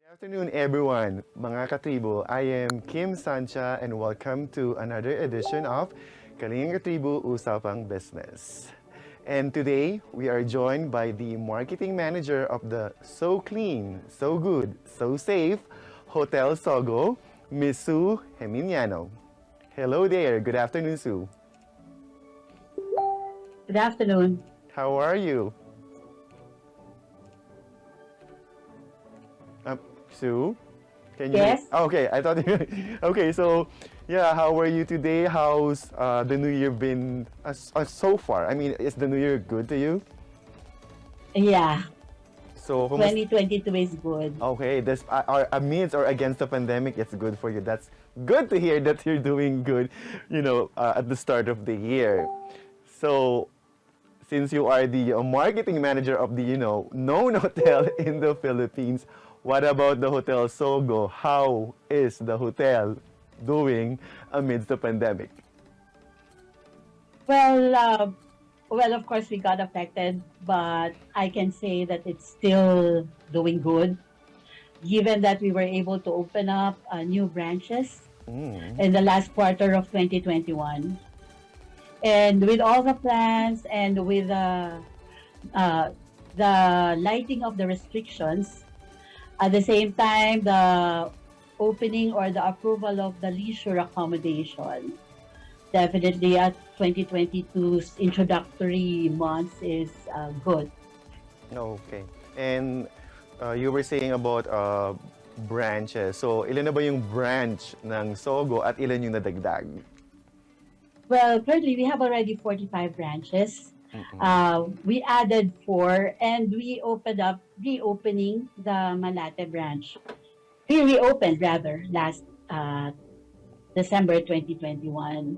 Afternoon everyone, mga Katribu. I am Kim Sancha and welcome to another edition of Kalingang Usapang Business. And today we are joined by the marketing manager of the So Clean, So Good, So Safe Hotel Sogo, Miss Sue Geminiano. Hello there. Good afternoon, Sue. Good afternoon. How are you? Sue? Can you Yes. Okay, I thought you Okay, so yeah, how are you today? How's the new year been so far? I mean, is the new year good to you? Yeah, So, 2022 is good. okay, this amidst or against the pandemic, it's good for you. That's good to hear that you're doing good, at the start of the year. So, since you are the marketing manager of the, known hotel in the Philippines, what about the Hotel Sogo? How is the hotel doing amidst the pandemic? Well, of course we got affected, but I can say that it's still doing good, given that we were able to open up new branches in the last quarter of 2021. And with all the plans and with the lighting of the restrictions, at the same time, the opening or the approval of the leisure accommodation, definitely at 2022's introductory months is good. Okay. And you were saying about branches. So, ilan na ba yung branch ng Sogo at ilan yung nadagdag? Well, currently we have already 45 branches. We added 4 and we reopening the Malate branch. We reopened rather last December 2021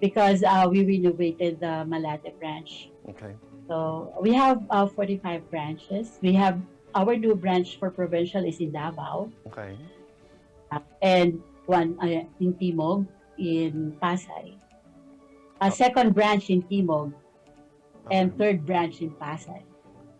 because we renovated the Malate branch. Okay. So we have 45 branches. We have our new branch for provincial is in Davao. Okay. And one in Timog in Pasay. A second branch in Timog. And third branch in Pasay.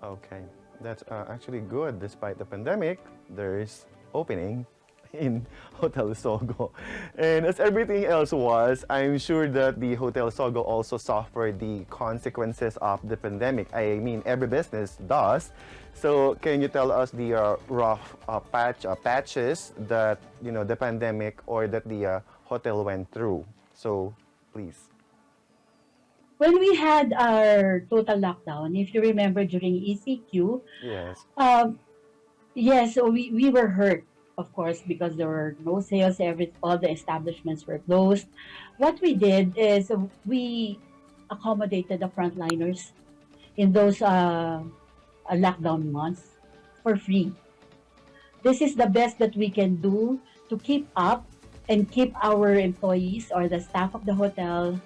Okay, that's actually good. Despite the pandemic, there's opening in Hotel Sogo. And as everything else was, I'm sure that the Hotel Sogo also suffered the consequences of the pandemic. I mean, every business does. So can you tell us the rough patches that, the pandemic or that the hotel went through? So, please. When we had our total lockdown, if you remember during ECQ, Yes. yes, so we were hurt, of course, because there were no sales, all the establishments were closed. What we did is we accommodated the frontliners in those lockdown months for free. This is the best that we can do to keep up and keep our employees or the staff of the hotel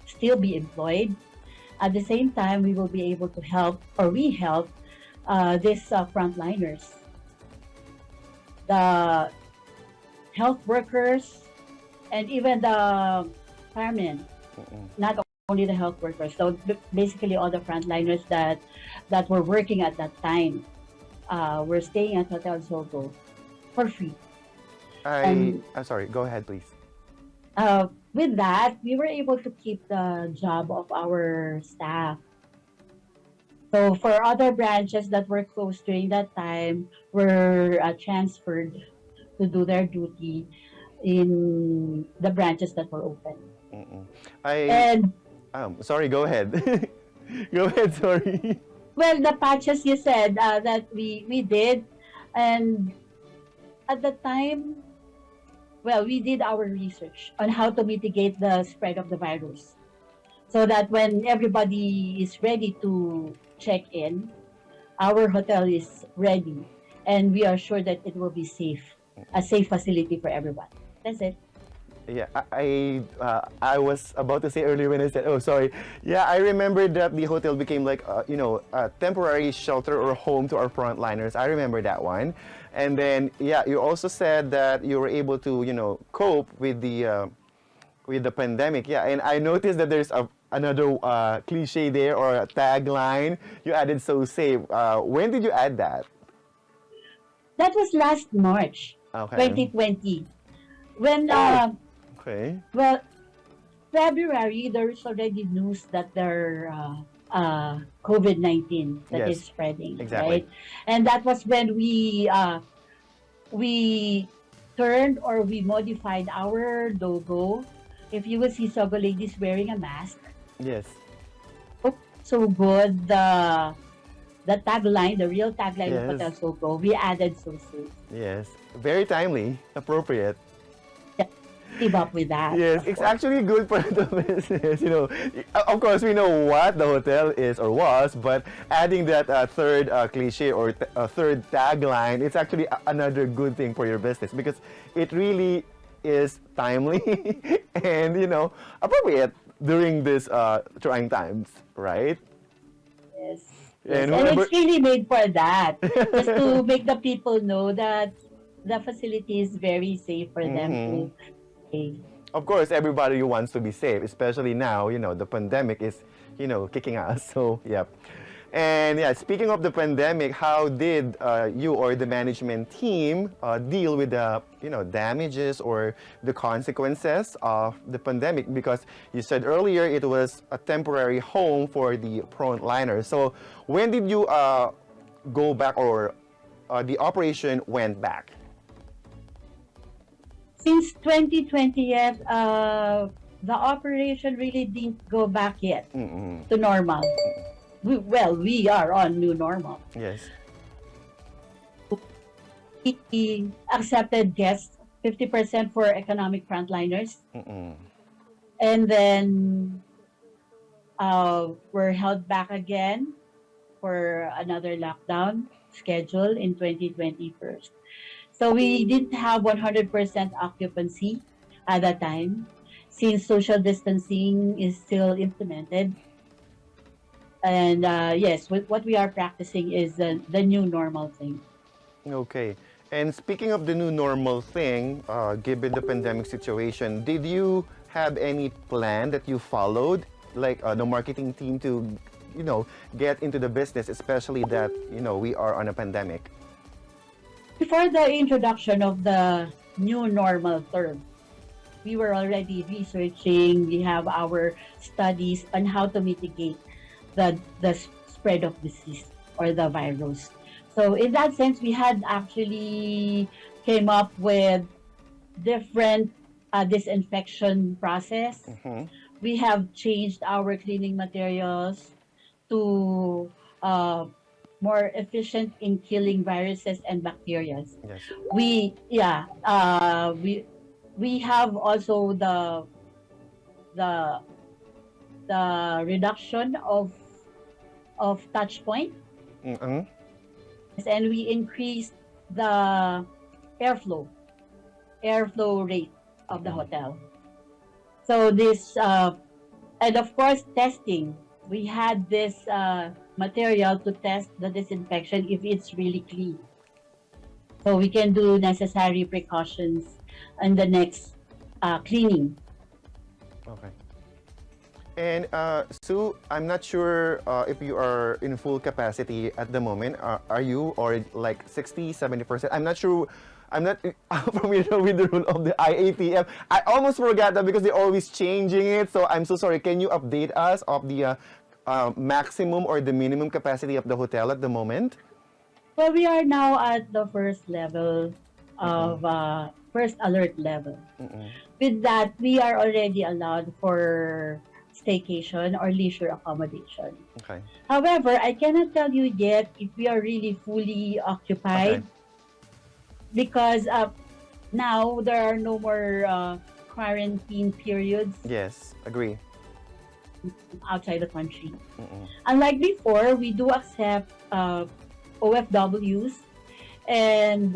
still be employed. At the same time, we will be able to help, or we help, these frontliners, the health workers, and even the firemen. Not only the health workers, so basically all the frontliners that were working at that time were staying at Hotel Sogo for free. I'm sorry. Go ahead, please. With that, we were able to keep the job of our staff. So for other branches that were closed during that time, were transferred to do their duty in the branches that were open. And sorry, go ahead. Go ahead, sorry. Well, the patches you said that we did, and at the time, well, we did our research on how to mitigate the spread of the virus so that when everybody is ready to check in, our hotel is ready and we are sure that it will be safe, a safe facility for everyone. That's it. Yeah, I was about to say earlier when I said, oh, sorry. Yeah, I remember that the hotel became like, a temporary shelter or home to our frontliners. I remember that one. And then, yeah, you also said that you were able to, cope with the pandemic. Yeah, and I noticed that there's another cliche there or a tagline. You added "so safe." When did you add that? That was last March, Okay. 2020. When, Oh, okay. well, February, there is already news that there COVID-19 that is Yes, spreading, exactly. right? And that was when we turned or we modified our logo. If you will see Sogo ladies wearing a mask, Yes, look so good. The tagline, the real tagline of yes, Hotel Sogo, we added so soon. yes. Very timely, appropriate. Yeah, keep up with that, Yes, of it's course. actually good for the business. Of course, we know what the hotel is or was, but adding that third cliche or third tagline, it's actually another good thing for your business because it really is timely and appropriate during this trying times, right? Yes, yes. And And whoever it's really made for that, just to make the people know that the facility is very safe for them Mhm. to stay. Of course, everybody wants to be safe, especially now, the pandemic is, kicking us. So, yeah. And yeah, speaking of the pandemic, how did you or the management team deal with the, damages or the consequences of the pandemic? Because you said earlier it was a temporary home for the frontliners. So, when did you go back or the operation went back? Since 2020, the operation really didn't go back yet Mm-mm. to normal. We are on new normal. Yes. We accepted guests 50% for economic frontliners, Mm-mm. and then we're held back again for another lockdown schedule in 2021. So we didn't have 100% occupancy at that time since social distancing is still implemented. And yes, what we are practicing is the new normal thing. Okay. And speaking of the new normal thing, given the pandemic situation, did you have any plan that you followed, like the marketing team to, get into the business, especially that, we are on a pandemic? Before the introduction of the new normal term, we were already researching, we have our studies on how to mitigate the spread of disease or the virus. So in that sense, we had actually came up with different disinfection process. Mm-hmm. We have changed our cleaning materials to more efficient in killing viruses and bacteria. Yes. We have also the the reduction of touch point, Mm-hmm. and we increased the airflow airflow rate of the Mm-hmm. hotel. So this and of course testing. We had this material to test the disinfection if it's really clean. So we can do necessary precautions in the next cleaning. Okay. And Sue, I'm not sure if you are in full capacity at the moment. Are you or like 60, 70%? I'm not sure. I'm not familiar with the rule of the IATF. I almost forgot that because they're always changing it. So I'm so sorry. Can you update us of the maximum or the minimum capacity of the hotel at the moment? Well, we are now at the first level Mm-mm. of first alert level. Mm-mm. With that, we are already allowed for staycation or leisure accommodation. Okay. However, I cannot tell you yet if we are really fully Okay. occupied because now there are no more quarantine periods Yes. Agree. outside the country. Mm-mm. Unlike before, we do accept OFWs and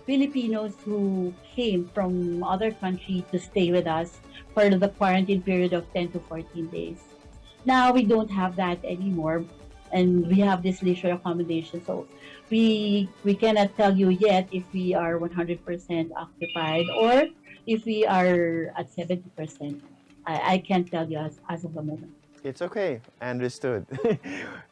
Filipinos who came from other country to stay with us for the quarantine period of 10 to 14 days. Now we don't have that anymore, and we have this leisure accommodation. So we cannot tell you yet if we are 100% occupied or if we are at 70%. I can't tell you as of the moment. It's okay. Understood.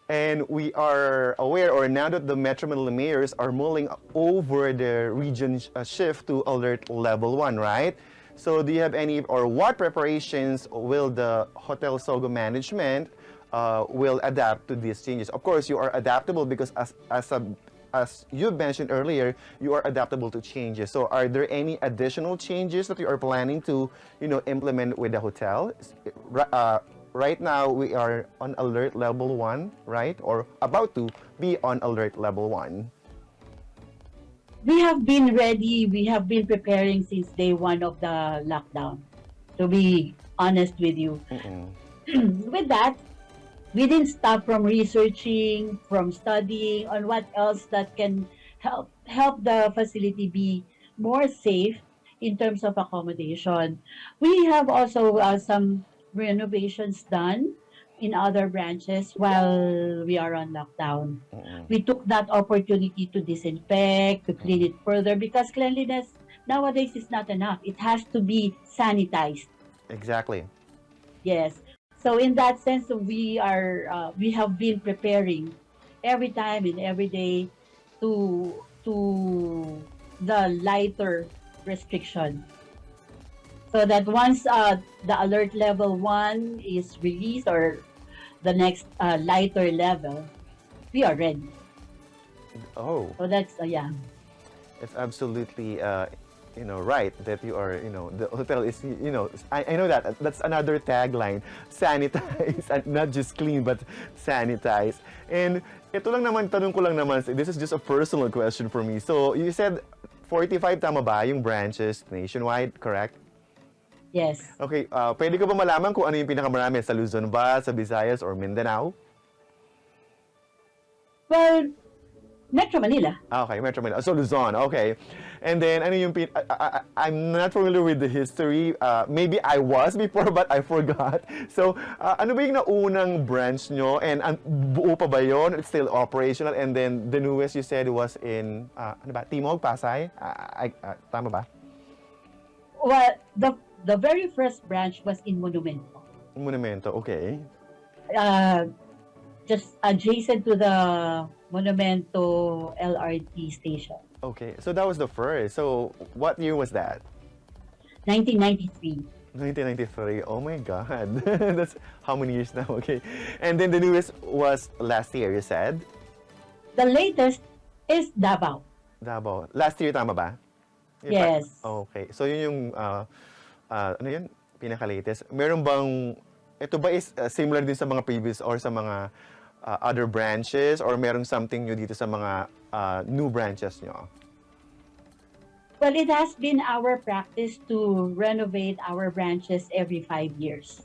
And we are aware, or now that the Metro Manila mayors are mulling over the region shift to alert level 1, right? So do you have any, or what preparations will the Hotel Sogo management will adapt to these changes? Of course, you are adaptable because as you mentioned earlier, you are adaptable to changes. So are there any additional changes that you are planning to, implement with the hotel? Right now, we are on alert level 1, right? Or about to be on alert level 1. We have been ready. We have been preparing since day one of the lockdown, to be honest with you. With that, we didn't stop from researching, from studying on what else that can help the facility be more safe in terms of accommodation. We have also some renovations done in other branches while we are on lockdown. We took that opportunity to disinfect, to clean it further, because cleanliness nowadays is not enough. It has to be sanitized. Exactly. Yes. So in that sense, we have been preparing every time and every day to the lighter restriction, so that once the alert level 1 is released, or the next lighter level, we are ready. Oh, So that's yeah. it's absolutely, right that you are, the hotel is, I know that. That's another tagline. Sanitize, and not just clean, but sanitize. And ito lang naman, tanong ko lang naman, this is just a personal question for me. So, you said 45, tama ba, yung branches nationwide, correct? Yes. Okay, pwede ko ba malaman kung ano yung pinakamarami? Sa Luzon ba, sa Visayas, or Mindanao? Well, Metro Manila. Okay, Metro Manila. So, Luzon, okay. And then, ano yung I'm not familiar with the history. Maybe I was before, but I forgot. So, ano ba yung naunang branch nyo? And buo pa ba yun? It's still operational? And then, the newest you said was in, Timog, Pasay? Tama ba? Well, the very first branch was in Monumento. Monumento, okay. Just adjacent to the Monumento LRT station. Okay, so that was the first. So, what year was that? 1993. 1993. Oh my God. That's how many years now? Okay. And then the newest was last year, you said? The latest is Davao. Davao. Last year, tama ba? Yes. Okay. So, yun yung, ano yun? Pinaka-latest. Meron bang, ito ba is similar din sa mga previous or sa mga other branches, or merong something new dito sa mga new branches nyo? Well, it has been our practice to renovate our branches every 5 years.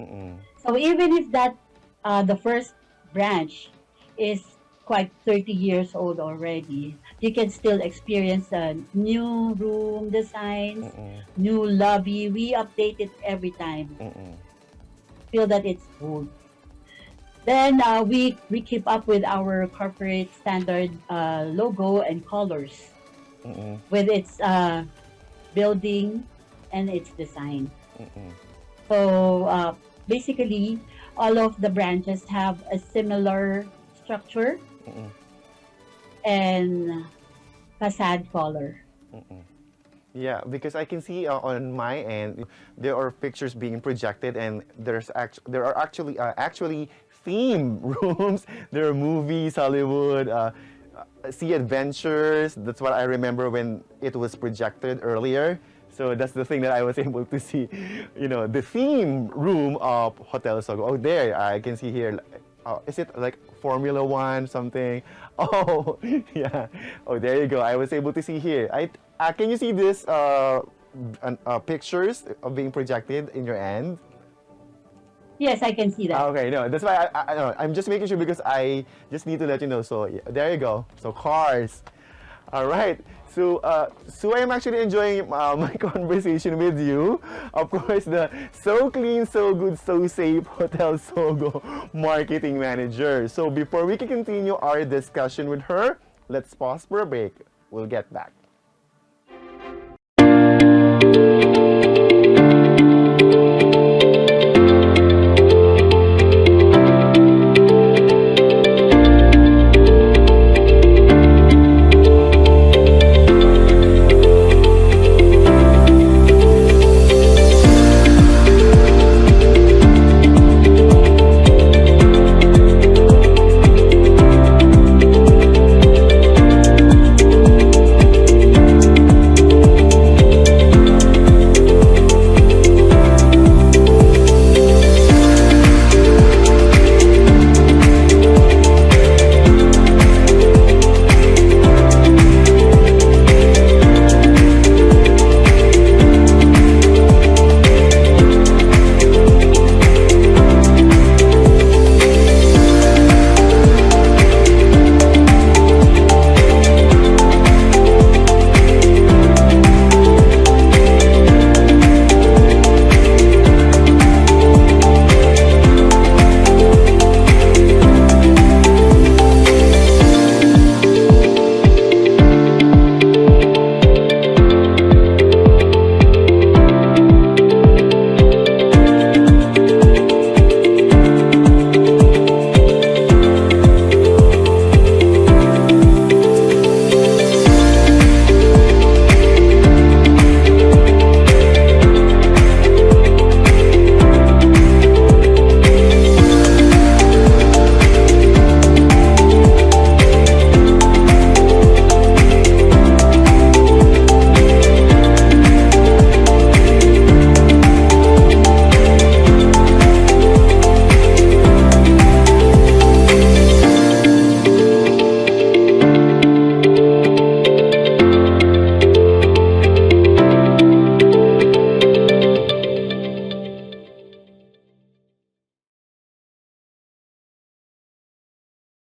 So even if that the first branch is quite 30 years old already, you can still experience new room designs, new lobby. We update it every time. Feel that it's old. Then we keep up with our corporate standard logo and colors with its building and its design. So basically, all of the branches have a similar structure and facade color. Yeah, because I can see on my end there are pictures being projected, and there are actually theme rooms. There are movies, Hollywood, sea adventures. That's what I remember when it was projected earlier. So that's the thing that I was able to see, the theme room of Hotel Sogo. Oh, there, I can see here. Is it like Formula One something? Oh, yeah. Oh, there you go. I was able to see here. Can you see this pictures of being projected in your end? Yes, I can see that. Okay, no, that's why I'm just making sure, because I just need to let you know. So yeah, there you go. So cars. All right. So I'm actually enjoying my conversation with you. Of course, the So Clean, So Good, So Safe Hotel Sogo marketing manager. So before we can continue our discussion with her, let's pause for a break. We'll get back.